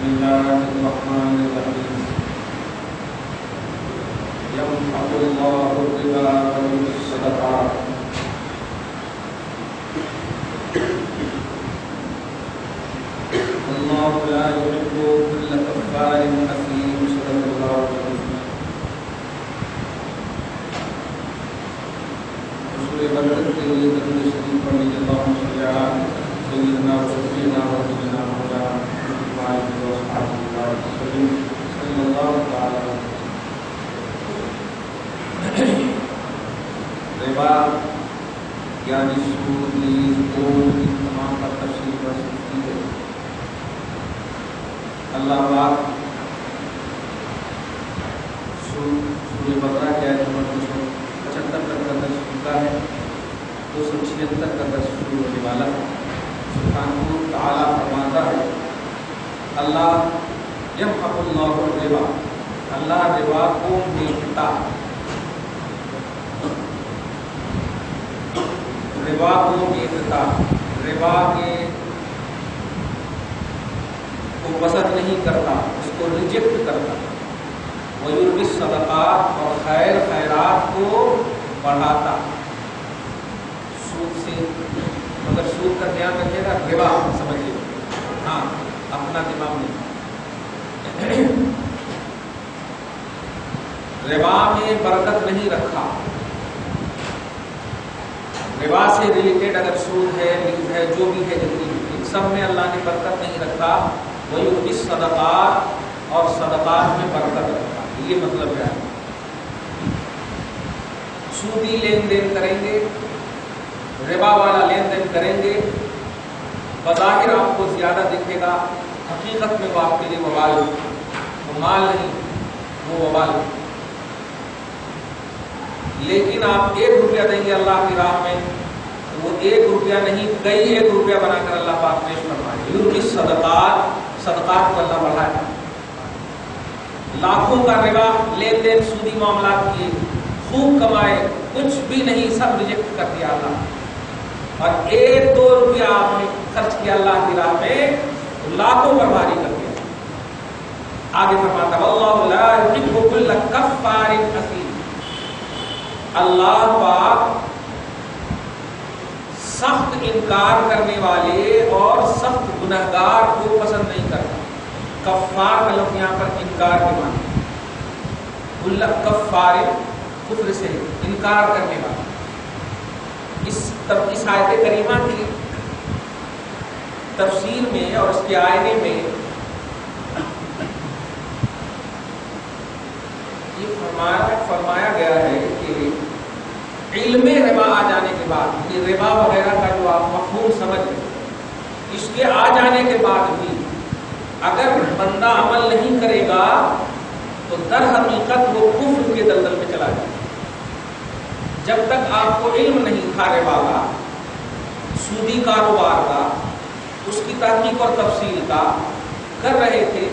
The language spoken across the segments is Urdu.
الله الرحمن الرحيم يمحق الله الربا ويربي الصدقات والله لا يحب كل كفار أثيم صدق الله العظيم. رسول برکت کے لیے درود شریف پڑھنے کے بعد سیدنا سیدنا رسولنا ورسولنا مولانا محمد صلی اللہ تعالی ربا یعنی سود لیز گول ان تمام پر تفصیل کر سکتی ہے. اللہ پاک سورہ بقرہ کے آیت نمبر 275 تک کا درس چکا ہے. 276 کا درس شروع ہونے والا ہے. سبحانہ تعالیٰ فرماتا ہے اللہ یمحق اللہ الربا، اللہ ربا کو مٹاتا ہے. ربا کو مٹاتا، ربا کے کو پسند نہیں کرتا، اس کو ریجیکٹ کرتا. ویربی الصدقات، اور خیر خیرات کو بڑھاتا. سود سے مگر سود کا دھیان رکھے گا، ربا سمجھیے، ہاں اپنا دماغ نہیں. ربا میں برکت نہیں رکھا. ربا سے ریلیٹڈ اگر سود ہے، لیز ہے، جو بھی ہے جتنی ان سب میں اللہ نے برکت نہیں رکھا. ویربی الصدقات، اور صدقات میں برکت رکھا. یہ مطلب ہے سودی لین دین کریں گے، ربا والا لین دین کریں گے، بظاہر آپ کو زیادہ دکھے گا، حقیقت میں وہ آپ کے لیے وبال، وہ مال نہیں، وہ وبال. لیکن آپ 1 روپیہ دیں گے اللہ کی راہ میں، تو وہ 1 روپیہ نہیں، کئی 1 روپیہ بنا کر اللہ پاک پیش فرمائے. یربی صدقات، صدقات کو اللہ بڑھائے. لاکھوں کا ربا لین دین سودی معاملات کیے، خوب کمائے، کچھ بھی نہیں، سب ریجیکٹ کر دیا اللہ. اور 1-2 روپیہ آپ نے خرچ کیا اللہ کی راہ میں، تو لاکھوں پر بھاری کر دیا. آگے فرماتا واللہ لا یحب کل کفار اثیم، اللہ پاک سخت انکار کرنے والے اور سخت گنہگار کو پسند نہیں کرتا. کفار کا لفظ یہاں پر انکار کے معنی، کل کفار کفر سے انکار کرنے والا. اس آیت کریمہ کی تفسیر میں اور اس کے آئینے میں یہ فرمایا گیا ہے کہ علم ربا آ جانے کے بعد، یہ ربا وغیرہ کا جو آپ مفہوم سمجھ لیں، اس کے آ جانے کے بعد بھی اگر بندہ عمل نہیں کرے گا تو در حقیقت وہ کفر کے دلدل میں چلا جائے. جب تک آپ کو علم نہیں تھا ربا کا، سودی کاروبار کا، اس کی تحقیق اور تفصیل کا کر رہے تھے،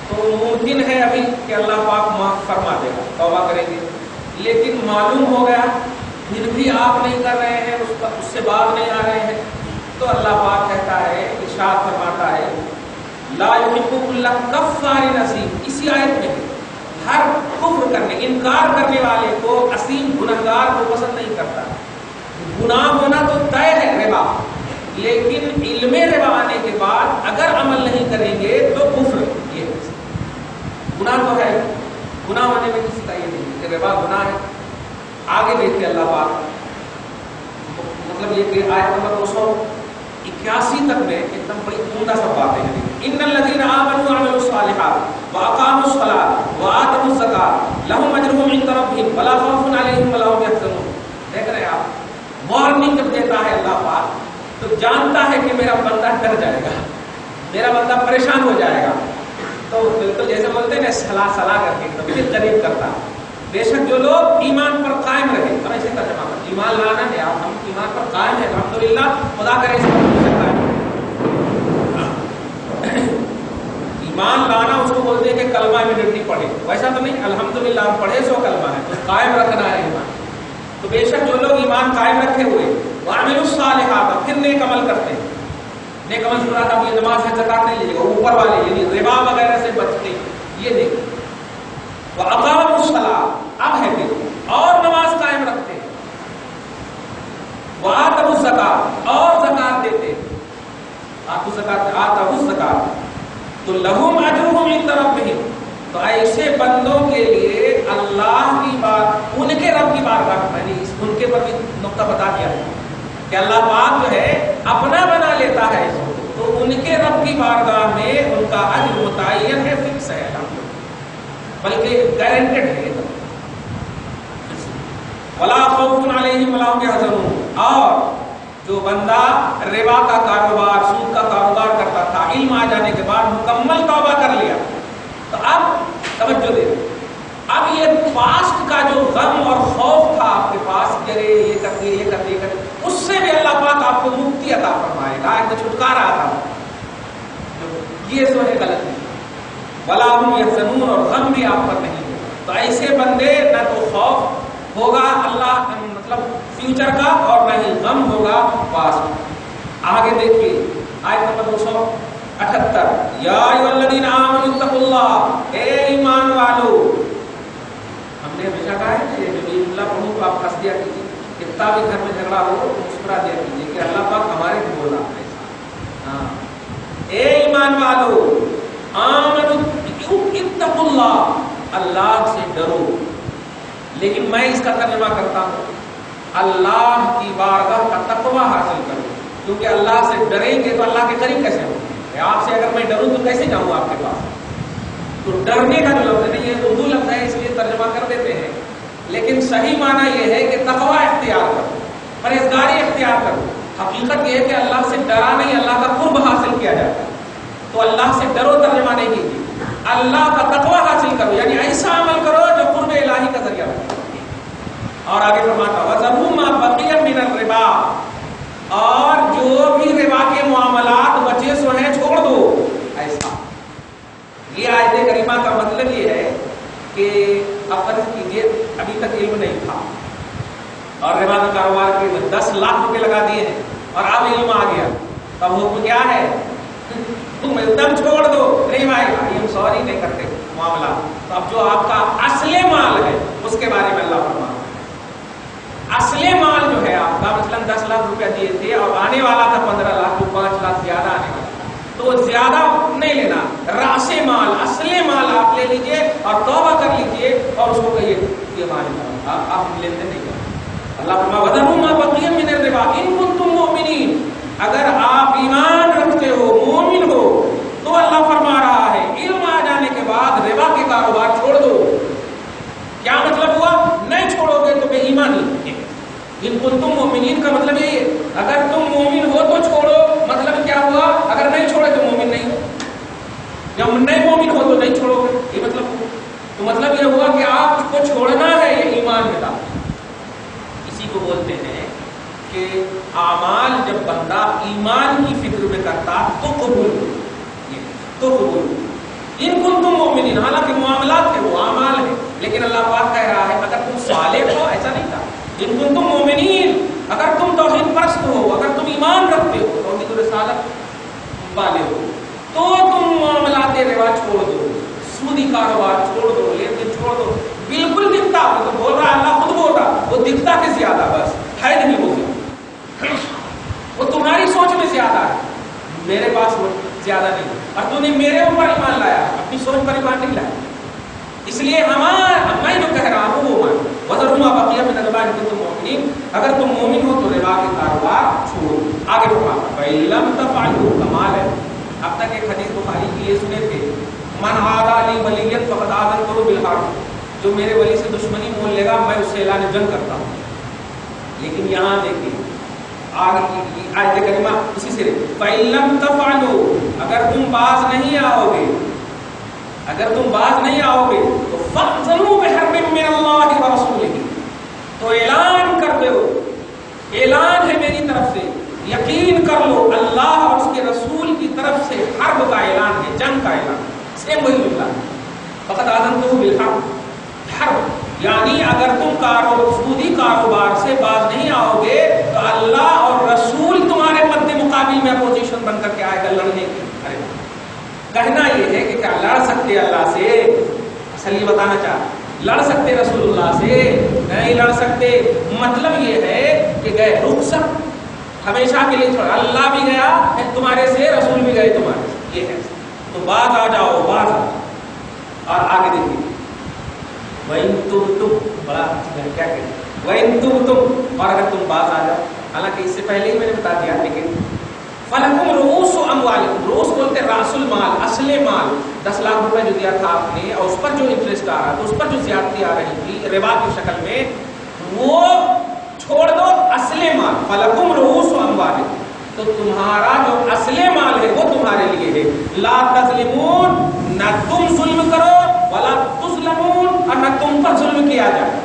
تو ممکن ہے ابھی کہ اللہ پاک معاف فرما دے گا، توبہ کریں گے. لیکن معلوم ہو گیا پھر بھی آپ نہیں کر رہے ہیں، اس سے باز نہیں آ رہے ہیں، تو اللہ پاک کہتا ہے، ارشاد فرماتا ہے لا یحب کل کفار اثیم. اسی آیت میں ہر کفر کرنے، انکار کرنے والے کو، اثیم گنہگار کو پسند نہیں کرتا. گناہ ہونا تو طے ہے ربا، لیکن علم ربا آنے کے بعد اگر عمل نہیں کریں گے تو کفر. یہ گناہ تو ہے، گناہ ہونے میں کسی کا یہ نہیں کہ ربا گناہ ہے. آگے دیکھتے اللہ پاک، مطلب یہ کہ آیت نمبر 281 تک میں ایک دم بڑی عمدہ سب باتیں ہیں. ان الذين امنوا وعملوا الصالحات واقاموا الصلاة وآتوا الزكاة لهم اجرهم عند ربهم ولا خوف عليهم ولا هم يحزنون. دیکھ رہے ہیں آپ، وارننگ جب دیتا ہے اللہ پاک تو جانتا ہے کہ میرا بندہ ڈر جائے گا، میرا بندہ پریشان ہو جائے گا. تو بالکل جیسے بولتے ہیں نا، صلاح کر کے ایک دم قریب کرتا. بے شک جو لوگ ایمان پر قائم رہے، ہم ایسے ترجمہ کریں، ایمان لانا ہے، آپ ہم ایمان پر قائم ہیں الحمدللہ، خدا کرے اس پر قائم. ایمان لانا اس کو بولتے ہیں کہ کلمہ امیڈیٹلی پڑھے، ویسا تو نہیں الحمدللہ ہم پڑھے سو کلمہ ہے، تو قائم رکھنا ہے ایمان. تو بے شک جو لوگ ایمان قائم رکھے ہوئے وعملوا الصالحات، پھر نیک عمل کرتے ہیں، نیک عمل شروع تھا یہ نماز ہے زکات نہیں لیجیے گا، اوپر والے یعنی ربا وغیرہ سے بچتے یہ دیکھیں. وَأَقَامُوا الصَّلَاةَ اب ہے کہ اور نماز قائم رکھتے ہیں. وَآتَوُا الزَّکَاةَ اور زکات دیتے ہیں. آتَوُا الزَّکَاةَ تو لَهُمْ أَجْرُهُمْ عِندَ رَبِّهِمْ تو ایسے بندوں کے لیے اللہ کی بات ان کے رب کی بارگاہ میں نے ان کے پر بھی نقطہ بتا دیا ہے کہ اللہ پاک جو ہے اپنا بنا لیتا ہے اس کو، تو ان کے رب کی بارگاہ میں ان کا اجر متعین ہے، فکس ہے، بلکہ گارنٹیڈ ہے. وَلَا خَوْفٌ عَلَيْهِمْ وَلَا هُمْ يَحْزَنُونَ اور جو بندہ ربا کا کاروبار سود کا کاروبار کرتا تھا، علم آ جانے کے بعد مکمل توبہ کر لیا، تو اب توجہ دے، اب یہ پاسٹ کا جو غم اور خوف تھا آپ کے پاس کہ یہ کرتے یہ کرتے یہ کرتے، اس سے بھی اللہ پاک آپ کو مکتی عطا فرمائے گا، ایک چھٹکارا عطا فرمائے. یہ جو ہے غلط نہیں. ولا هم يحزنون اور غم بھی آپ پر نہیں ہے. تو ایسے بندے نہ تو خوف ہوگا اللہ مطلب فیوچر کا اور نہ ہی غم ہوگا پاسٹ. آگے دیکھیے آیت نمبر 278 یا ایھا الذین آمنوا اتقوا اللہ اے ایمان والو. ہم نے ہمیشہ کہا ہے کہ جب اللہ پڑھوں تو آپ ہنس دیا کیجیے، کتنا بھی گھر میں جھگڑا ہو تو مسکرا دیا کیجیے کہ اللہ پاک ہمارے کو بولا ہے. ہاں اے ایمان والو آمنوا اتقوا اللہ اللہ سے ڈرو. لیکن میں اس کا ترجمہ کرتا ہوں اللہ کی بارگاہ کا تقویٰ حاصل کرو، کیونکہ اللہ سے ڈریں گے تو اللہ کے قریب کیسے ہوں گے؟ آپ سے اگر میں ڈروں تو کیسے جاؤں آپ کے پاس؟ تو ڈرنے کا جو لفظ ہے یہ اردو لفظ ہے اس لیے ترجمہ کر دیتے ہیں، لیکن صحیح معنی یہ ہے کہ تقویٰ اختیار کرو، پرہیزگاری اختیار کرو. حقیقت یہ ہے کہ اللہ سے ڈرا نہیں، اللہ کا قرب حاصل کیا جاتا ہے. تو اللہ سے ڈرو ترجمہ نہیں کیجیے، اللہ کا تقویٰ حاصل کرو، یعنی ایسا عمل کرو جو قرب الہی کا ذریعہ بنے. اور آگے فرماتا وَذَرُوا مَا بَقِيَ مِنَ الرِّبَا اور جو بھی ربا کے معاملات بچے سو ہیں چھوڑ دو. ایسا یہ آیت کریمہ کا مطلب یہ ہے کہ اب فرض کیجیے ابھی تک علم نہیں تھا اور ربا کا کاروبار کے 10 لاکھ روپے لگا دیے ہیں اور اب علم آ گیا، تب حکم کیا ہے؟ تم ایک دم چھوڑ دو. نہیں بھائی ہم سوری نہیں کرتے معاملہ. تو اب جو آپ کا اصل مال ہے اس کے بارے میں اللہ فرماتا ہے اصل مال جو ہے آپ کا مثلاً 10 لاکھ روپیہ دیے تھے اور آنے والا تھا 15 لاکھ تو 5 لاکھ زیادہ آنے والا، تو زیادہ نہیں لینا، راس مال اصل مال آپ لے لیجئے اور توبہ کر لیجئے اور اس کو کہیے یہ مال آپ لین دین نہیں کریں. اللہ فرماتا ہے وَذَرُوا مَا بَقِيَ مِنَ الرِّبَا إِن كُنتُم مُؤْمِنِينَ اگر آپ ایمان رکھتے ہو مومن ہو تو اللہ فرما رہا ہے علم آ جانے کے بعد ربا کے کاروبار چھوڑ دو. کیا مطلب ہوا؟ نہیں چھوڑو گے تو بے ایمانی. ان کنتم مومنین کا مطلب یہ ہے اگر تم مومن ہو تو چھوڑو. مطلب کیا ہوا؟ اگر نہیں چھوڑے تو مومن نہیں ہو، جب نہیں مومن ہو تو نہیں چھوڑو گے، یہ مطلب ہوا. تو مطلب یہ ہوا کہ آپ کو چھوڑنا ہے یہ ایمان میں تھا. اسی کو بولتے ہیں کہ اعمال جب بندہ ایمان کی فکر میں کرتا تو قبول تو قبول. ان کنتم مومنین حالانکہ معاملات ہیں وہ اعمال ہیں، لیکن اللہ پاک کہہ رہا ہے اگر تم صالح ہو. ایسا نہیں تھا ان کنتم مومنین اگر تم توحید پرست ہو، اگر تم ایمان رکھتے ہو، توحید و رسالت والے ہو، تو تم معاملات روا چھوڑ دو، سودی کاروبار چھوڑ دو، لین دین چھوڑ دو. بالکل دکھتا وہ تو بول رہا اللہ خود بول رہا وہ دکھتا کہ زیادہ بس ہے نہیں وہ تمہاری سوچ میں زیادہ ہے، میرے پاس وہ زیادہ نہیں، اور تو نے میرے اوپر ایمان لایا، اپنی سوچ پر ایمان نہیں لایا. اس لیے میں جو کہہ رہا ہوں وہ مان. وَذَرُوا مَا بَقِيَ مِنَ الرِّبَا إِن كُنتُم مُؤْمِنِينَ اگر تم مومن ہو تو ربا کے کاروبار چھوڑو. آگے فرماتا فَإِن لَّمْ تَفْعَلُوا کمال ہے. اب تک ایک حدیث بخاری کی یہ سنے تھے مَنْ عَادَىٰ لِي وَلِيًّا فَقَدْ آذَنْتُهُ بِالْحَرْبِ جو میرے ولی سے دشمنی مول لے گا میں اس سے اعلان جنگ کرتا ہوں. لیکن یہاں دیکھیے آگے کی آیت کریمہ اسی سے فَإِن لَّمْ تَفْعَلُوا اگر تم باز نہیں آؤ گے، اگر تم باز نہیں آؤ گے تو فَأْذَنُوا بِحَرْبٍ مِّنَ اللَّهِ وَرَسُولِهِ تو اعلان کر دو، اعلان ہے میری طرف سے، یقین کر لو اللہ اور اس کے رسول کی طرف سے حرب کا اعلان ہے، جنگ کا اعلان. سیم وہی جملہ فقط آذنتہ بالحرب. حرب یعنی اگر تم سودی کاروبار سے باز نہیں آؤ گے تو اللہ اور رسول تمہارے مد مقابل میں اپوزیشن بن بن کر کے آئے گا لڑنے کی. ارے کہنا یہ ہے کہ کیا لڑ سکتے اللہ سے؟ اصل یہ بتانا چاہ لڑ سکتے رسول اللہ سے؟ نہیں لڑ سکتے. مطلب یہ ہے کہ گئے رخصت ہمیشہ کے لیے چھوڑا. اللہ بھی گیا تمہارے سے, رسول بھی گئے تمہارے سے, یہ ہے. تو باز آ جاؤ, باز آ جاؤ. اور آگے دیکھیے وَإِن تُبْتُمْ, بڑا کیا کہتے ہیں وَإِن تُبْتُمْ, اور اگر تم باز آ جاؤ. حالانکہ اس سے پہلے ہی میں نے بتا دیا, لیکن فَلَكُمْ رُؤُوسُ أَمْوَالِكُمْ, رؤوس بولتے ہیں راس المال, اصل مال. 10 لاکھ روپے جو دیا تھا آپ نے اور اس پر جو انٹرسٹ آ رہا تھا, اس پر جو زیادتی آ رہی تھی ربا کی شکل میں, وہ چھوڑ دو. اصل مال فَلَكُمْ رُؤُوسُ أَمْوَالِكُمْ, تو تمہارا جو اصل مال ہے وہ تمہارے لیے ہے. لا تظلمون, نہ تم ظلم کرو, ولا تظلمون, اور نہ تم پر ظلم کیا جائے.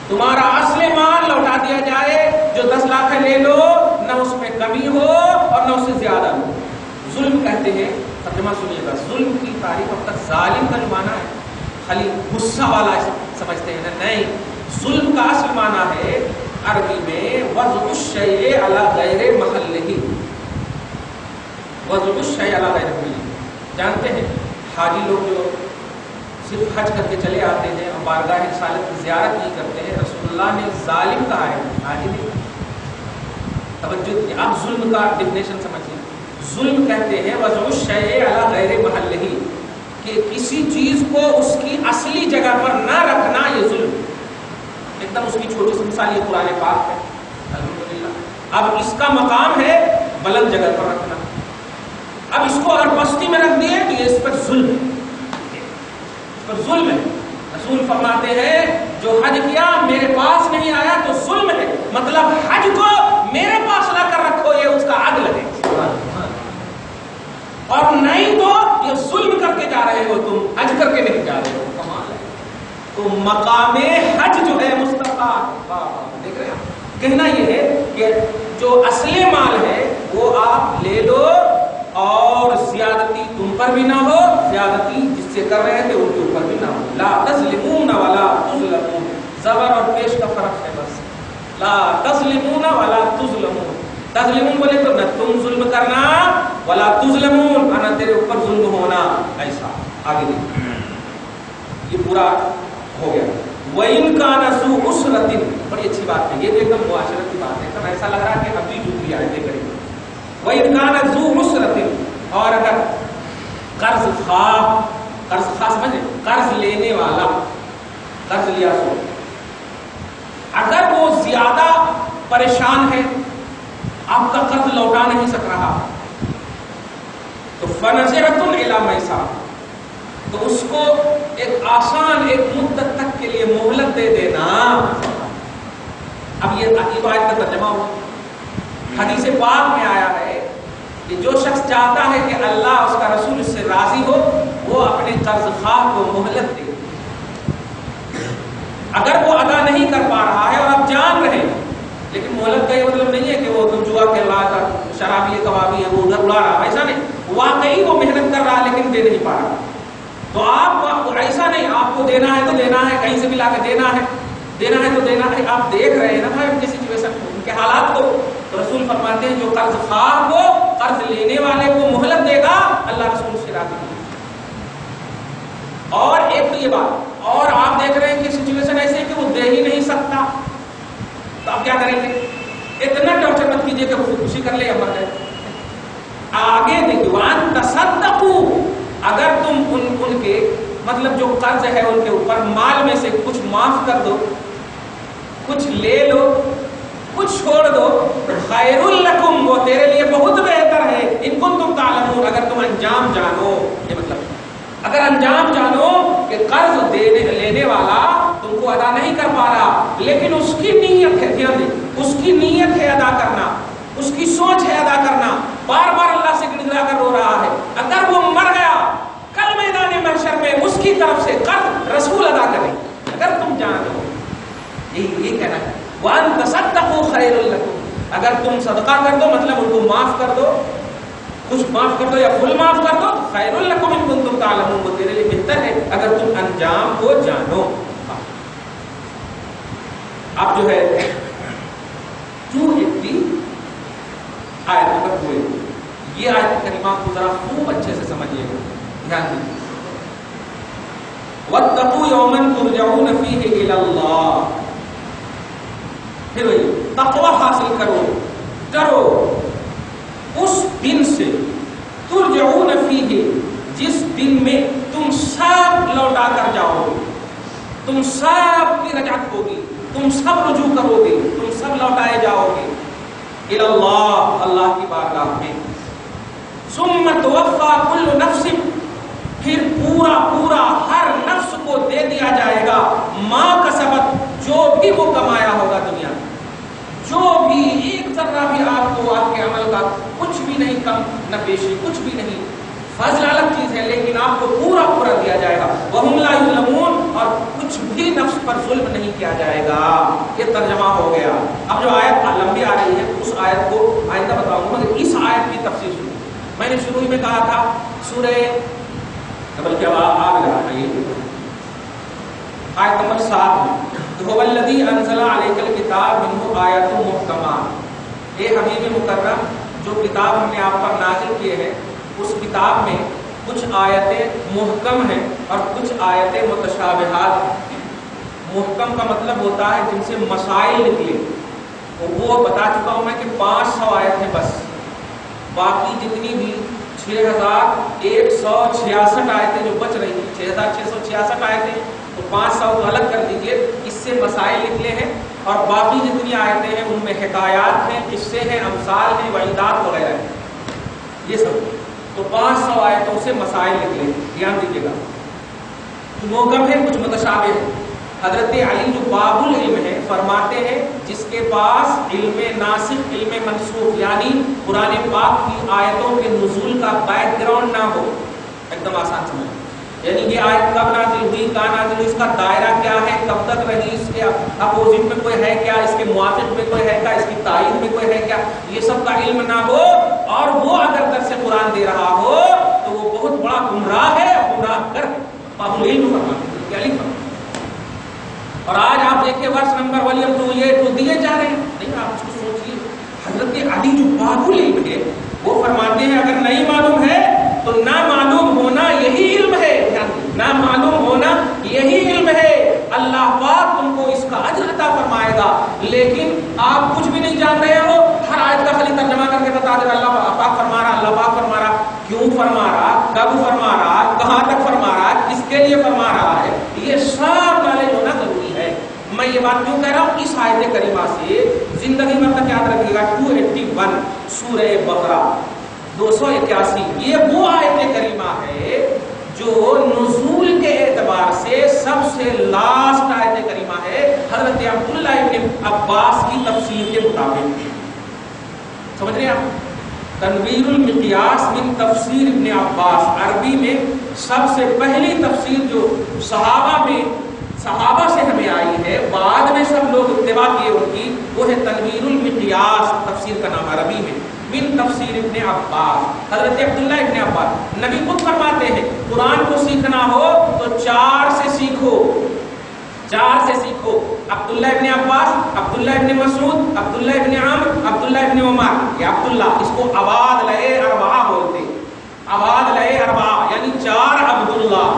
تمہارا اصل مال لوٹا دیا جائے, جو 10 لاکھ ہے لے لو, نہ اس میں کمی ہو اور نہ اس سے زیادہ ہو. ظلم کہتے ہیں, ترجمہ سنیے گا, ظلم کی تعریف اب تک ظالم کا جو معنی ہے خالی غصہ والا سمجھتے ہیں, نہیں. ظلم کا اصل معنی ہے عربی میں وضع الشیء علی غیر محلہ, وضع الشیء علی غیر محلہ. جانتے ہیں حاجی لوگ جو صرف حج کر کے چلے آتے ہیں اور بارگاہ رسالت کی زیارت نہیں کرتے ہیں, رسول اللہ نے ظالم کہا ہے, حاجی نہیں. توجہ دیجیے, آپ ظلم کا ڈیفینیشن سمجھیے. ظلم کہتے ہیں وضع الشیء علی غیر محلہ, کہ کسی چیز کو اس کی اصلی جگہ پر نہ رکھنا, یہ ظلم. ایک دم اس کی چھوٹی سی مثال یہ قرآن پاک ہے, الحمدللہ. اب اس کا مقام ہے بلند جگہ پر رکھنا. اب اس کو اگر پستی میں رکھ دیے تو یہ اس پر ظلم ہے, اس پر ظلم ہے. رسول فرماتے ہیں جو حج کیا میرے پاس نہیں آیا تو ظلم ہے. مطلب حج کو میرے پاس لا کر رکھو, یہ اس کا عدل ہے. اور نہیں تو یہ ظلم کر کے جا رہے ہو, تم حج کر کے نہیں جا رہے ہو. کمال ہے. تو مقام حج جو ہے مصطفیٰ, دیکھ رہے ہیں, کہنا یہ ہے کہ جو اصل مال ہے وہ آپ لے لو, اور زیادتی تم پر بھی نہ ہو, زیادتی جس سے کر رہے تھے ان کے اوپر بھی نہ ہو. لا تظلمون ولا تظلمون, زبر اور پیش کا فرق ہے بس. لا تظلمون ولا تظلمون, تظلمون بولے تو نہ تم ظلم کرنا, ولا تظلمون, نہ تیرے اوپر ظلم ہونا. ایسا آگے دیکھیں, یہ پورا ہو گیا. وَإِن كَانَ ذُو عُسْرَةٍ, بڑی اچھی بات ہے, یہ ایک دم معاشرت کی بات ہے. تو ایسا لگ رہا ہے کہ ابھی جو بھی آئے دیکھ رہے ہیں. وَإِن كَانَ ذُو عُسْرَةٍ, اور اگر قرض خواہ سمجھے, قرض لینے والا, قرض لیا سو, اگر وہ زیادہ پریشان ہے, آپ کا قرض لوٹا نہیں سک رہا, تو فَنَظِرَةٌ إِلَىٰ مَيْسَرَةٍ, تو اس کو ایک آسان ایک مدت تک کے لیے مہلت دے دینا. اب یہ آیت کا ترجمہ ہوا. حدیث پاک میں آیا ہے کہ جو شخص چاہتا ہے کہ اللہ اس کا رسول اس سے راضی ہو, وہ اپنے قرض خواہ کو مہلت دے. اگر وہ ادا نہیں کر پا رہا ہے اور آپ جان رہے ہیں, لیکن مہلت کا یہ مطلب نہیں ہے کہ وہ جوا کھیل رہا تھا, شرابی ہے, کبابی ہے, وہ ادھر اڑا رہا, ایسا نہیں. واقعی وہ محنت کر رہا ہے لیکن دے نہیں پا رہا, تو آپ ایسا نہیں, آپ کو دینا ہے تو دینا ہے, کہیں سے بھی لا کے دینا ہے تو دینا ہے. آپ دیکھ رہے ہیں نا بھائی ان کی سچویشن کو, ان کے حالات کو. تو رسول فرماتے ہیں جو قرض خواہ کو, قرض لینے والے کو مہلت دے گا, اللہ رسول سے راضی ہوگا. اور ایک تو یہ بات, اور آپ دیکھ رہے ہیں کہ سچویشن ایسے ہے کہ وہ دے ہی نہیں سکتا, تو آپ کیا کریں گے؟ اتنا ٹارچر مت کیجیے کہ خودکشی کر لے یا مر جائے. آگے دیکھیے, وَأَن تَصَدَّقُوا, اگر تم ان کے مطلب جو قرض ہے ان کے اوپر مال میں سے کچھ معاف کر دو, کچھ لے لو, کچھ چھوڑ دو, خیر لکم, وہ تیرے لیے بہت بہتر ہے. ان کنتم تعلمون, اگر تم انجام جانو. یہ مطلب اگر انجام جانو کہ قرض لینے والا تم کو ادا نہیں کر پا رہا, لیکن اس کی نیت ہے, دھیان دیں, اس کی نیت ہے ادا کرنا, اس کی سوچ ہے ادا کرنا, بار بار اللہ سے گڑ گڑا کر رو رہا ہے. اگر وہ مر گیا کل میدان محشر میں, اس کی طرف سے قرض رسول ادا کریں. اگر تم جانو, یہ کہنا ہے, وَأَن تَصَدَّقُوا خَيْرٌ لَكُمْ, اگر تم صدقہ کر دو, مطلب ان کو معاف کر دو, کچھ معاف کر دو یا فل معاف کر دو, تو خیر لکم ان کنتم تعلمون, وہ تیرے لیے بہتر ہے اگر تم انجام کو جانو. اب جو ہے 280 آیت نمبر 2, یہ آیت کریمہ کو ذرا خوب اچھے سے سمجھیے گا، دھیان دیجیے. وَاتَّقُوا يَوْمًا تُرْجَعُونَ فِيهِ إِلَى اللَّهِ. پھر وہی تقوی حاصل کرو اس دن سے، ترجعون فیہ، جس دن میں تم سب لوٹا کر جاؤ گے، تم سب کی رجعت ہوگی، تم سب رجوع کرو گے، تم سب لوٹائے جاؤ گے الی اللہ، اللہ کی بارگاہ میں. ثم توفی کل نفس، پھر پورا ہر نفس کو دے دیا جائے گا ما کسبت، جو بھی وہ کمایا ہوگا دنیا میں، جو بھی ایک ذرہ بھی آپ کو آپ کے عمل کا کچھ بھی نہیں کم نہ بیشی، کچھ بھی نہیں. فضل الگ چیز ہے لیکن آپ کو پورا دیا جائے گا. وَهُمْ لَا يُظْلَمُونَ، اور کچھ بھی نفس پر ظلم نہیں کیا جائے گا. یہ ترجمہ ہو گیا. اب جو آیت لمبی آ رہی ہے اس آیت کو آئندہ بتاؤں گا، مگر اس آیت کی تفسیر سنو. میں نے شروع میں کہا تھا سورہ، بلکہ اب آ رہا ہے آیت نمبر 7 میں، هو الذی انزل علیک الکتاب منہ آیات محکمات. اے حبیب مکرم، جو کتاب ہم نے آپ پر نازل کیے ہیں اس کتاب میں کچھ آیتیں محکم ہیں اور کچھ آیتیں متشابہات ہیں. محکم کا مطلب ہوتا ہے جن سے مسائل نکلے، وہ بتا چکا ہوں میں کہ 500 آیتیں بس، باقی جتنی بھی 6166 آیتیں جو بچ رہی ہیں، 6666 آیتیں، تو 500 کو الگ کر دیجئے، اس سے مسائل نکلے ہیں. اور باقی جتنی آیتیں ہیں ان میں حکایات ہیں، قصے ہیں، امثال ہیں، وعیدات وغیرہ ہیں، یہ سب. تو 500 آیتوں سے مسائل نکلے، دھیان دیجیے گا. محکم ہے، کچھ متشابہ ہے. حضرت علی جو باب العلم ہے فرماتے ہیں جس کے پاس علم ناسخ، علم منسوخ، یعنی قرآن پاک کی آیتوں کے نزول کا بیک گراؤنڈ نہ ہو، ایک دم آسان سمجھ، یعنی یہ آیت کب نازل ہوئی، کہاں نازل ہوئی، اس کا دائرہ کیا ہے، کب تک رہی، اس کے اپوزٹ میں کوئی ہے کیا، اس کے موافق میں کوئی ہے کیا، اس کی تائید میں کوئی ہے کیا، یہ سب کا علم نہ ہو، اور وہ اگر درس قرآن دے رہا ہو تو وہ بہت بڑا گمراہ ہے، گمراہ کر باب العلم فرماتے ہیں. اور آج آپ دیکھیں ورس نمبر ولیم 2 یہ تو دیے جا رہے ہیں. نہیں، آپ اس کو سوچیے، حضرت علی جو باب العلم ہے وہ فرماتے ہیں اگر نہیں معلوم ہے تو نہ معلوم ہونا یہی علم ہے، نہ معلوم ہونا یہی علم ہے. اللہ پاک تم کو اس کا اجر عطا فرمائے گا، لیکن آپ کچھ بھی نہیں جان رہے ہو، ہر آیت کا خالی ترجمہ کر کے بتا دے رہا اللہ پاک فرما رہا، اللہ پاک فرما رہا، کیوں فرما رہا، کب فرما رہا، کہاں تک فرما رہا، کس کے لیے فرما رہا ہے، یہ سب نالج ہونا ضروری ہے. میں یہ بات کیوں کہہ رہا ہوں، اس آیت کریمہ سے زندگی میں تک یاد رکھیے گا. 281 سورہ بقرہ 281، یہ وہ آیت کریمہ ہے جو نزول کے اعتبار سے سب سے لاسٹ آیت کریمہ ہے حضرت عبداللہ ابن عباس کی تفسیر کے مطابق. سمجھ رہے ہیں آپ؟ تنویر المقیاس من تفسیر ابن عباس، عربی میں سب سے پہلی تفسیر جو صحابہ سے ہمیں آئی ہے، بعد میں سب لوگ اتباع کیے ان کی، وہ ہے تنویر المقیاس، تفسیر کا نام عربی میں، من تفسیر ابن عباس، حضرت عبداللہ ابن عباس. نبی خود فرماتے ہیں قرآن کو سیکھنا ہو تو 4 سے سیکھو، 4 سے سیکھو. عبداللہ ابن عباس، عبداللہ ابن مسعود، عبداللہ ابن عمرو، عبداللہ ابن عمر. یہ عبداللہ، اس کو عباد لئے اربعہ بولتے، عباد لئے اربعہ یعنی 4 عبداللہ.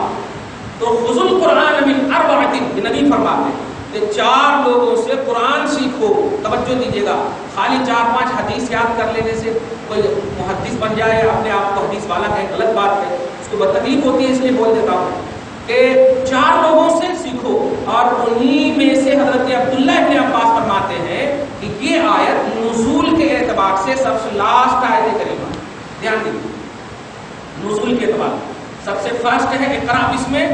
تو خذ القرآن من اربعۃ، نبی فرماتے ہیں کہ 4 لوگوں سے قرآن سیکھو. توجہ دیجیے گا، خالی 4-5 حدیث یاد کر لینے سے کوئی محدث بن جائے، اپنے آپ کو حدیث والا ہے، غلط بات ہے، اس کو تکلیف ہوتی ہے، اس لیے بول دیتا ہوں کہ 4 لوگوں سے سیکھو. اور انہی میں سے حضرت عبداللہ ابن عباس فرماتے ہیں کہ یہ آیت نزول کے اعتبار سے سب سے لاسٹ آیت کریمہ. دھیان دیجیے، نزول کے اعتبار سب سے فرسٹ ہے اقرا بسم میں،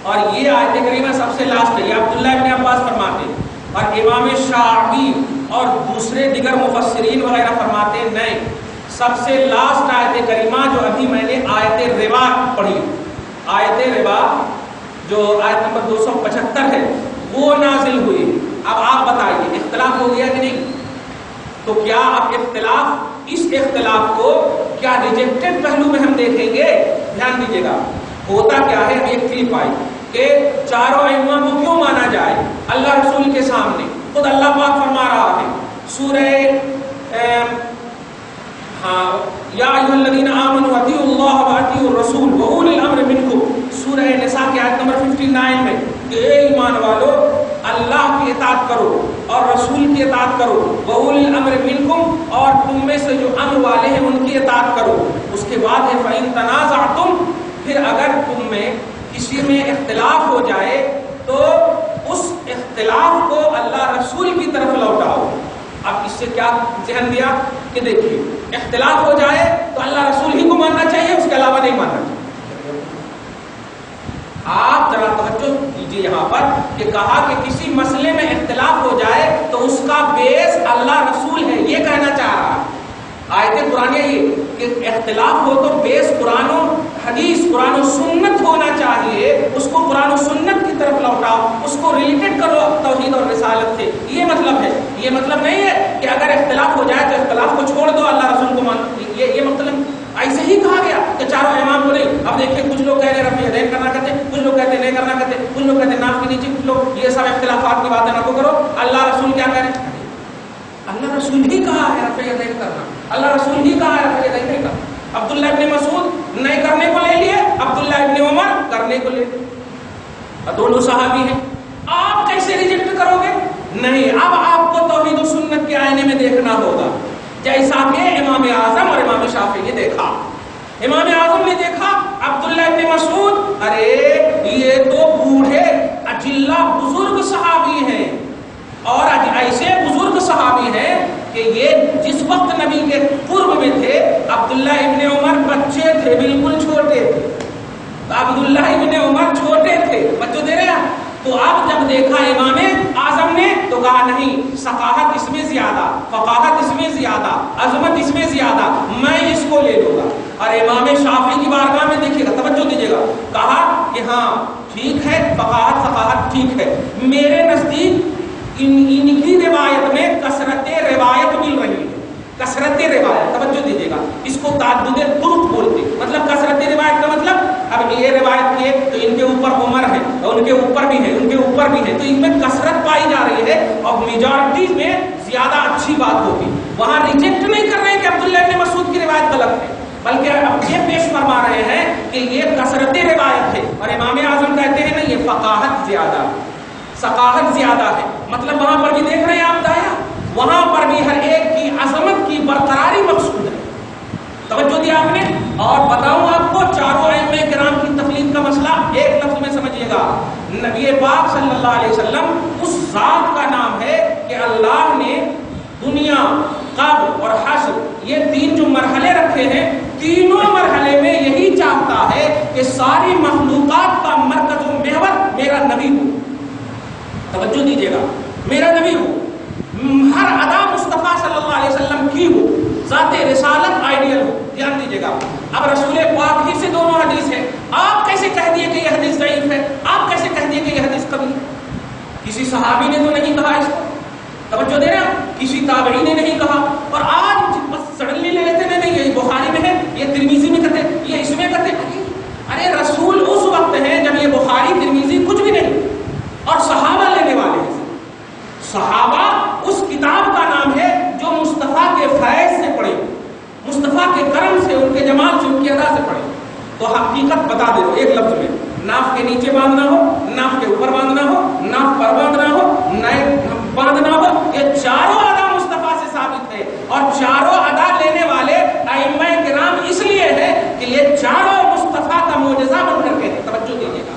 اور یہ آیت کریمہ سب سے لاسٹ ہے. یہ عبداللہ ابن عباس فرماتے ہیں، اور امام شعبی اور دوسرے دیگر مفسرین وغیرہ فرماتے ہیں نہیں، سب سے لاسٹ آیت کریمہ جو ابھی میں نے آیت ربا پڑھی، آیت ربا جو آیت نمبر 275 ہے وہ نازل ہوئی. اب آپ بتائیے اختلاف ہو گیا کہ نہیں؟ تو کیا اب اس اختلاف کو کیا ریجیکٹڈ پہلو میں ہم دیکھیں گے؟ دھیان دیجیے گا، ہوتا کیا ہے، ابھی ایک کلپ آئی کہ 4 ائمہ کو کیوں مانا جائے اللہ رسول کے سامنے. خود اللہ پاک فرما رہا ہے سورہ ہاں یا ایھا الذین آمنوا اطیعوا اللہ واطیعوا الرسول واولی الامر منکم، سورہ نساء کی آیت نمبر 59 میں کہ اے ایمان والو اللہ کی اطاعت کرو اور رسول کی اطاعت کرو، واولی الامر منکم اور تم میں سے جو امر والے ہیں ان کی اطاعت کرو۔ اس کے بعد ہے فإن تنازعتم، پھر اگر تم میں کسی میں اختلاف ہو جائے تو اس اختلاف کو اللہ رسول کی طرف لوٹاؤ۔ اب اس سے کیا ذہن دیا کہ دیکھیے اختلاف ہو جائے تو اللہ رسول ہی کو ماننا چاہیے، اس کے علاوہ نہیں ماننا چاہیے۔ آپ ذرا توجہ کیجیے یہاں پر کہ کہا کہ کسی مسئلے میں اختلاف ہو جائے تو اس کا بیس اللہ رسول ہے، یہ کہنا چاہ رہا ہے۔ آیت قرآن یہ کہ اختلاف ہو تو بیس قرآن و حدیث، قرآن و سنت ہونا چاہیے، اس کو قرآن و سنت کی طرف لوٹاؤ، اس کو ریلیٹڈ کرو توحید اور رسالت سے، یہ مطلب ہے۔ یہ مطلب نہیں ہے کہ اگر اختلاف ہو جائے تو اختلاف کو چھوڑ دو، اللہ رسول کو مان، یہ مطلب ایسے ہی کہا گیا کہ چاروں امام کو نہیں۔ اب دیکھیں کچھ لوگ کہہ رہے رفع یدین کرنا کہتے ہیں، کچھ لوگ کہتے ہیں نہیں کرنا کہتے ہیں، کچھ لوگ کہتے ہیں ناف کے نیچے، کچھ لوگ یہ سب اختلافات کی باتیں نہ کرو، اللہ رسول کیا کریں؟ اللہ رسول ہی کہا ہے رفع یدین کرنا، اللہ رسول ہی کہا ہے رفع یدین نہیں کرنا۔ عبداللہ ابن مسعود نہیں کرنے کو لے لیے، عبداللہ ابن عمر کرنے کو لے لیے، دونوں صحابی ہیں، آپ کیسے ریجیکٹ کرو گے؟ نہیں، اب آپ کو توحید و سنت کے آئینے میں دیکھنا ہوگا، جیسا کہ امام اعظم اور امام شافعی نے دیکھا۔ امام اعظم نے دیکھا عبداللہ ابن مسعود، ارے یہ تو بوڑھے اجلہ بزرگ صحابی ہیں، اور ایسے بزرگ صحابی ہیں کہ یہ جس وقت نبی کے قرب میں تھے عبداللہ ابن عمر بچے تھے، بالکل چھوٹے تھے، عبداللہ ابن عمر چھوٹے تھے، بچوں دے رہے ہیں۔ تو اب جب دیکھا امام اعظم نے تو کہا نہیں، ثقافت اس میں زیادہ، فقاہت اس میں زیادہ، عظمت اس میں زیادہ، میں اس کو لے لوں گا۔ اور امام شافعی کی بارگاہ میں دیکھیے گا، توجہ دیجیے گا، کہا کہ ہاں ٹھیک ہے، فقاہت ثقافت ٹھیک ہے، میرے نزدیک ان کی روایت میں کثرت روایت مل رہی ہے، کثرت روایت، توجہ دیجیے گا، اس کو تعدد طرق بولتے، مطلب کثرت روایت کا مطلب اب یہ روایت کیے تو ان کے اوپر عمر ہے، ان کے اوپر بھی ہے، ان کے اوپر بھی ہے، تو ان میں کثرت پائی جا رہی ہے، اور میجارٹی میں زیادہ اچھی بات ہوگی۔ وہاں ریجیکٹ نہیں کر رہے ہیں کہ عبداللہ ابن مسعود کی روایت غلط ہے، بلکہ اب یہ پیش فرما رہے ہیں کہ یہ کثرت روایت ہے، اور امام اعظم کہتے ہیں نہیں، یہ فقاہت زیادہ ہے، ثقافت زیادہ ہے، مطلب وہاں پر بھی دیکھ رہے ہیں آپ دایا، وہاں پر بھی ہر ایک کی عظمت کی برقراری مقصود ہے، توجہ دیا آپ نے۔ اور بتاؤں آپ کو چاروں ائمہ کرام کی تخلیق کا مسئلہ ایک لفظ میں سمجھیے گا، نبی پاک صلی اللہ علیہ وسلم اس ذات کا نام ہے کہ اللہ نے دنیا، قبر اور حشر، یہ تین جو مرحلے رکھے ہیں، تینوں مرحلے میں یہی چاہتا ہے کہ ساری مخلوقات کا مرکز و محور میرا نبی ہو، توجہ دیجیے گا، میرا نبی ہو، ہر ادا مصطفیٰ صلی اللہ علیہ وسلم کی ہو، ذات رسالت آئیڈیل ہو۔ دھیان دیجیے گا، اب رسول پاک ہی سے دونوں حدیث ہیں، آپ کیسے کہہ دیے کہ یہ حدیث ضعیف ہے، آپ کیسے کہہ دیے کہ یہ حدیث قوی ہے؟ کسی صحابی نے تو نہیں کہا اس کو، توجہ دے رہے ہیں، کسی تابعی نے نہیں کہا، اور آج بس سڈنلی لے لیتے ہیں، نہیں یہ بخاری میں ہے، یہ ترمذی میں کہتے ہیں، یہ اس میں کہتے ہیں۔ ارے رسول اس وقت ہیں جب یہ بخاری ترمذی کچھ بھی نہیں، اور صحابہ لینے والے ہیں، صحابہ اس کتاب کا نام ہے جو مصطفیٰ کے فیض سے پڑھے، مصطفیٰ کے کرم سے، ان کے جمال سے، ان کی ادا سے پڑھے۔ تو حقیقت بتا دے دو ایک لفظ میں، ناف کے نیچے باندھنا ہو، ناف کے اوپر باندھنا ہو، ناف پر باندھنا ہو، نائب باندھنا ہو، یہ چاروں ادا مصطفیٰ سے ثابت ہے، اور چاروں ادا لینے والے ائمہ کرام اس لیے ہے کہ یہ چاروں مصطفیٰ کا معجزہ بن کر کے، توجہ دیجیے گا،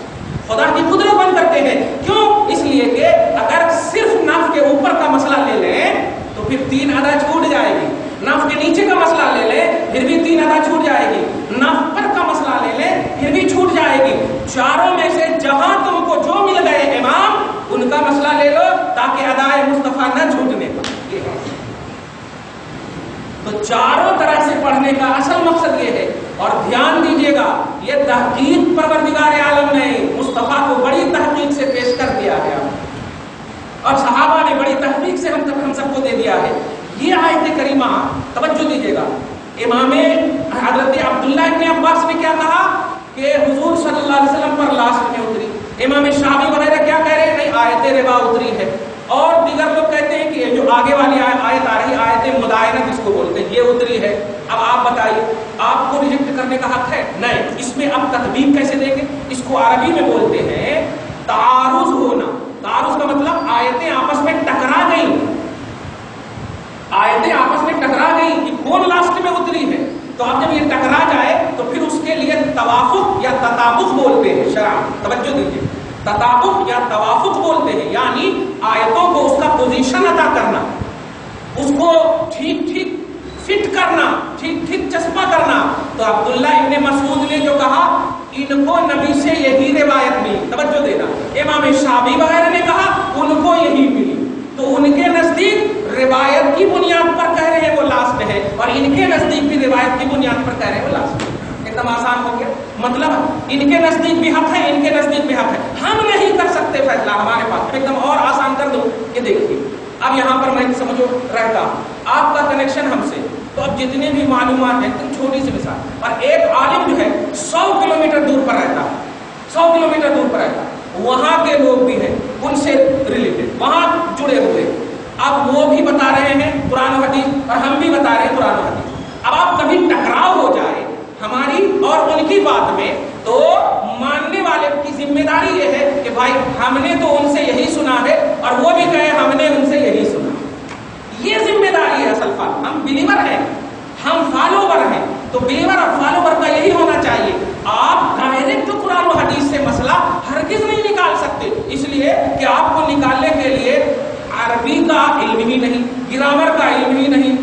خدا کی قدرت بن کرتے ہیں۔ کیوں؟ اس لیے کہ اگر صرف ناف کے اوپر کا مسئلہ لے لیں تو پھر تین ادا چھوٹ جائے گی، ناف کے نیچے کا مسئلہ لے لیں پھر بھی تین ادا چھوٹ جائے گی، ناف پر کا مسئلہ لے لیں پھر بھی چھوٹ جائے گی۔ چاروں میں سے جہاں تم کو جو مل گئے امام، ان کا مسئلہ لے لو تاکہ ادائے مصطفیٰ نہ چھوٹنے پائے۔ تو چاروں طرح سے پڑھنے کا اصل مقصد یہ ہے، اور دھیان دیجیے گا، یہ تحقیق پروردگار عالم نے مصطفیٰ کو بڑی تحقیق سے پیش کر دیا ہے، اور صحابہ نے بڑی تحقیق سے ہم سب کو دے دیا ہے۔ یہ آیت کریمہ توجہ دیجیے گا، امام حضرت عبداللہ ابن عباس نے کیا کہا کہ حضور صلی اللہ علیہ وسلم پر لاسٹ میں اتری، امام شافعی وغیرہ کیا کہہ رہے ہیں؟ نہیں، آیت ربا اتری ہے، اور دیگر لوگ کہتے ہیں کہ جو آگے والی آیت آ رہی، آیت مدائنت اس کو بولتے ہیں، یہ اتری ہے۔ اب آپ بتائیے آپ کو ریجیکٹ کرنے کا حق ہے؟ نہیں. اس میں اب تطبیق کیسے دیں گے؟ اس کو عربی میں بولتے ہیں تعارض ہونا. تعارض کا مطلب آیتیں آپس میں ٹکرا گئی. آیتیں آپس میں ٹکرا گئی کہ کون لاسٹ میں اتری ہے. تو اب جب یہ ٹکرا جائے تو پھر اس کے لیے توافق یا تطابق بولتے ہیں. شرع توجہ دیجیے, تطابق یا توافق بولتے ہیں, یعنی آیتوں کو اس کا پوزیشن عطا کرنا, اس کو ٹھیک ٹھیک فٹ کرنا, ٹھیک ٹھیک چسپاں کرنا. تو عبداللہ ابن مسعود نے جو کہا ان کو نبی سے یہی روایت ملی. توجہ دینا, امام شافعی وغیرہ نے کہا ان کو یہی ملی. تو ان کے نزدیک روایت کی بنیاد پر کہہ رہے ہیں وہ لاسٹ ہے, اور ان کے نزدیک بھی روایت کی بنیاد پر کہہ رہے ہیں وہ لاسٹ ہے. ایک دم آسان ہو گیا. مطلب ان کے نزدیک بھی حق ہے, ان کے نزدیک بھی حق ہے. ہم نہیں کر سکتے فیصلہ ہمارے پاس. ایک دم اور آسان کر دو کہ دیکھیے اب یہاں پر میں سمجھو رہتا آپ کا کنیکشن ہم سے, تو اب جتنے بھی معلومات ہیں تم چھوٹی سی مثال, اور ایک عالم جو ہے 100 کلومیٹر دور پر رہتا ہے, 100 کلومیٹر دور پر رہتا ہے, وہاں کے لوگ بھی ہیں ان سے ریلیٹڈ, وہاں جڑے ہوئے. اب وہ بھی بتا رہے ہیں قرآن و حدیث اور ہم بھی بتا رہے ہیں قرآن و حدیث. اب آپ کبھی ٹکراؤ ہو جائے ہماری اور ان کی بات میں, تو ماننے والے کی ذمہ داری یہ ہے کہ بھائی ہم نے تو ان سے یہی سنا ہے اور وہ بھی کہے ہم نے ان سے یہی سنا. یہ ذمہ داری ہے اصل بات. ہم بلیور ہیں, ہم فالوور ہیں, تو بلیور اور فالوور کا یہی ہونا چاہیے. آپ ڈائریکٹ قرآن و حدیث سے مسئلہ ہرگز نہیں نکال سکتے, اس لیے کہ آپ کو نکالنے کے لیے عربی کا علم ہی نہیں, گرامر کا علم ہی نہیں,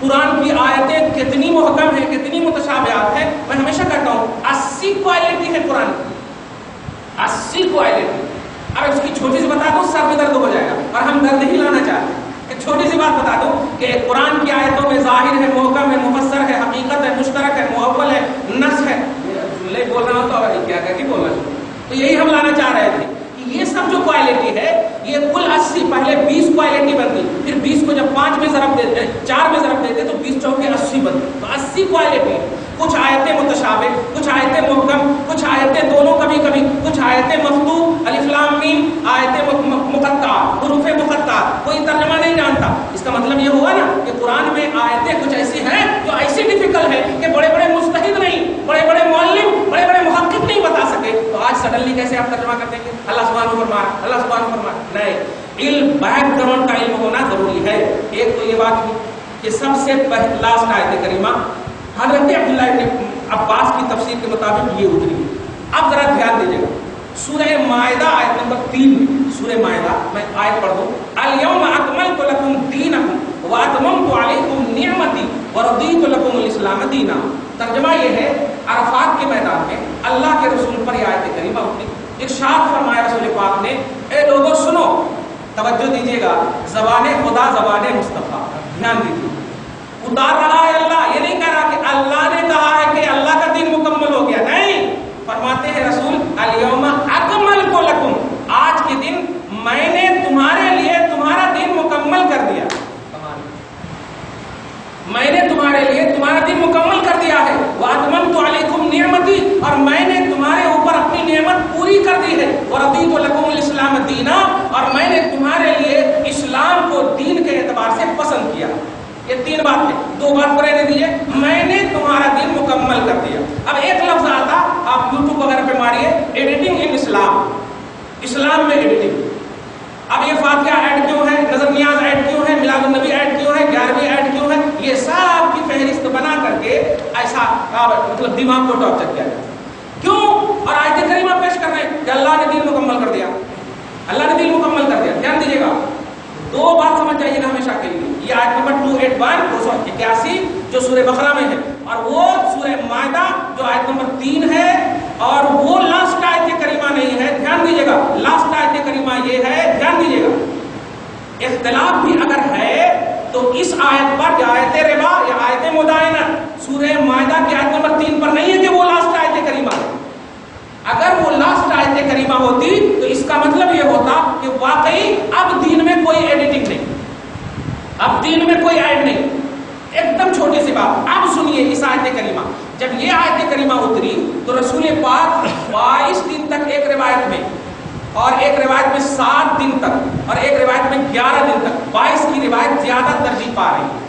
قرآن کی آیتیں کتنی محکم ہیں, کتنی متشابہات ہیں. میں ہمیشہ کہتا ہوں 80 کوالٹی ہے قرآن کی, 80 کوالٹی. اب اس کی چھوٹی سی بتا دو سر میں درد ہو جائے گا, اور ہم درد ہی لانا چاہتے ہیں. ایک چھوٹی سی بات بتا دو کہ قرآن کی آیتوں میں ظاہر ہے, محکم ہے, مفسر ہے, حقیقت ہے, مشترک ہے, مؤول ہے, نص ہے. جملے بول رہا ہوں تو کیا کہہ کے بولنا چاہیے, تو یہی ہم لانا چاہ رہے تھے. یہ سب جو کوالٹی ہے یہ کل 80, پہلے 20 کوالٹی بنتی, پھر 20 کو جب 5 میں ضرب دیتے, 4 میں ضرب دیتے تو 20 چوکے 80 بنتی. تو 80 کوالٹی. کچھ آیتیں متشابہ, کچھ آیتیں محکم, کچھ آیتیں دونوں کبھی کبھی, کچھ آیتیں مفتوح الف لام میم, آیتیں مقطعات, حروف مقطعات, کوئی ترجمہ نہیں جانتا. اس کا مطلب یہ ہوا نا کہ قرآن میں آیتیں کچھ ایسی ہیں جو ایسی ڈیفیکلٹ ہے کہ بڑے بڑے مجتہد نہیں, بڑے بڑے معلم, بڑے بڑے محقق نہیں بتا سکے. تو آج سڈنلی کیسے آپ ترجمہ کر دیں گے؟ اللہ سبحانہ فرما, اللہ سبحانہ فرما. نہیں, علم, بیک گراؤنڈ کا علم ہونا ضروری ہے. ایک تو یہ بات کی کہ سب سے لاسٹ آیت کریمہ حضرت عبداللہ ابن عباس کی تفسیر کے مطابق یہ اتری. اب ذرا دھیان دیجیے گا, سورہ مائدہ آیت نمبر 3 میں, سورہ مائدہ میں آیت پڑھ دوں. الیوم اکملت لکم دینکم واتممت علیکم نعمتی ورضیت لکم الاسلام دینا. ترجمہ یہ ہے, عرفات کے میدان میں اللہ کے رسول پر یہ آیت کریمہ اتری. ارشاد فرمایا رسول پاک نے, اے لوگوں سنو, توجہ دیجیے گا, زبان خدا زبان مصطفیٰ, دھیان دیجیے. اتار رہا ہے اللہ, یہ نہیں کہہ رہا کہ اللہ نے کہا ہے کہ اللہ کا دین مکمل ہو گیا. نہیں, فرماتے ہیں رسول الیوم اکملت لکم, آج کے دن میں نے تمہارے لیے تمہارا دین مکمل کر دیا. میں نے تمہارے لیے تمہارا دین مکمل کر دیا ہے. واتممت علیکم نعمتی, اور میں نے تمہارے اوپر اپنی نعمت پوری کر دی ہے. ورضیت لکم الاسلام دینا, اور میں نے تمہارے لیے اسلام کو دین کے اعتبار سے پسند کیا. یہ 3 باتیں, 2 بات پر رہنے دیجیے, میں نے تمہارا دین مکمل کر دیا. اب ایک لفظ آتا, آپ یوٹیوب وغیرہ پہ ماریے, ایڈیٹنگ ان اسلام, اسلام میں ایڈیٹنگ. اب یہ فاتحہ ایڈ کیوں ہے, نظر نیاز ایڈ کیوں ہے, میلاد النبی ایڈ کیوں ہے, 11ویں ایڈ کیوں ہے, یہ سب کی فہرست بنا کر کے ایسا مطلب دماغ کو ٹارچر کیا جاتا. کیوں؟ اور آیت کریمہ پیش کر رہے ہیں کہ اللہ نے دین مکمل کر دیا, اللہ نے دین مکمل کر دیا. دھیان دیجیے گا, 2 بات سمجھ جائیے گا ہمیشہ کے لیے. یہ آیت نمبر 281 جو سورہ بقرہ میں ہے, اور وہ سورہ مائدہ جو آیت نمبر 3 ہے, اور وہ لاسٹ آیت کریمہ نہیں ہے. دھیان دیجیے گا, لاسٹ آیت کریمہ یہ ہے, دھیان دیجیے گا. اختلاف بھی اگر ہے تو اس آیت پر, یا آیت ربا یا آیت مدائنہ, سورہ مائدہ کی آیت نمبر 3 پر نہیں ہے کہ وہ لاسٹ آیت کریمہ ہے. اگر وہ لاسٹ آیت کریمہ ہوتی تو اس کا مطلب یہ ہوتا کہ واقعی اب دین میں کوئی ایڈیٹنگ نہیں, اب دین میں کوئی ایڈ نہیں. ایک دم چھوٹی سی بات, اب سنیے اس آیت کریمہ. جب یہ آیت کریمہ اتری تو رسول پاک 22 دن تک ایک روایت میں, اور ایک روایت میں 7 دن تک, اور ایک روایت میں 11 دن تک, 22 کی روایت زیادہ ترجیح پا رہی ہے.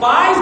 22